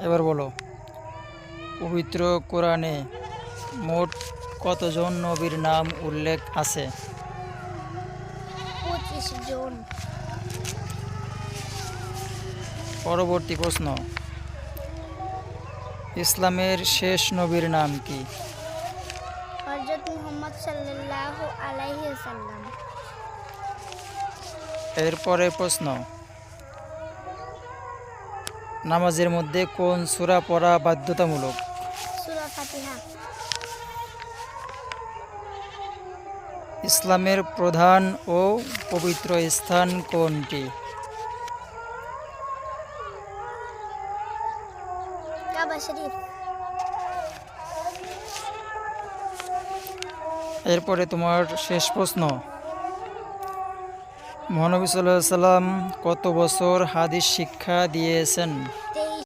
এবার বলো, পবিত্র কোরআনে মোট কতজন নবীর নাম উল্লেখ আছে? 25 জন। পরবর্তী প্রশ্ন, ইসলামের শেষ নবীর নাম কি? হযরত মুহাম্মদ সাল্লাল্লাহু আলাইহি ওয়াসাল্লাম। এরপরে প্রশ্ন, নামাজের মধ্যে কোন সূরা পড়া বাধ্যতামূলক? সূরা ফাতিহা। ইসলামের প্রধান ও পবিত্র স্থান কোনটি? কাবা শরীফ। এরপরে তোমার শেষ প্রশ্ন, মহানবী সাল্লাল্লাহু আলাইহি সাল্লাম কত বছর হাদিস শিক্ষা দিয়েছেন?